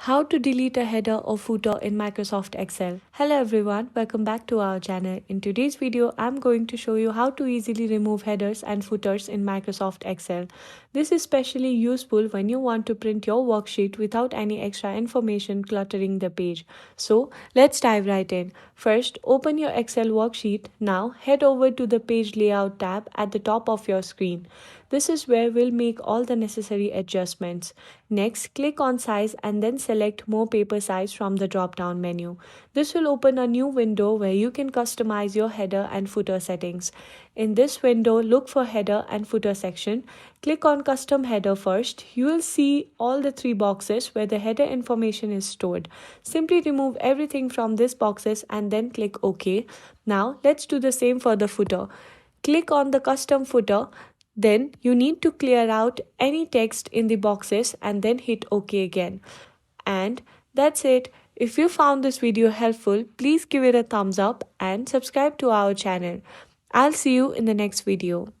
How to delete a header or footer in Microsoft Excel. Hello everyone, welcome back to our channel. In today's video, I'm going to show you how to easily remove headers and footers in Microsoft Excel. This is especially useful when you want to print your worksheet without any extra information cluttering the page. So let's dive right in. First, open your Excel worksheet. Now head over to the Page Layout tab at the top of your screen. This is where we'll make all the necessary adjustments. Next, click on Size and then select More Paper Size from the drop-down menu. This will open a new window where you can customize your header and footer settings. In this window, look for Header and Footer section. Click on Custom Header first. You will see all the three boxes where the header information is stored. Simply remove everything from these boxes and then click OK. Now, let's do the same for the footer. Click on the Custom Footer. Then you need to clear out any text in the boxes and then hit OK again. And that's it. If you found this video helpful, please give it a thumbs up and subscribe to our channel. I'll see you in the next video.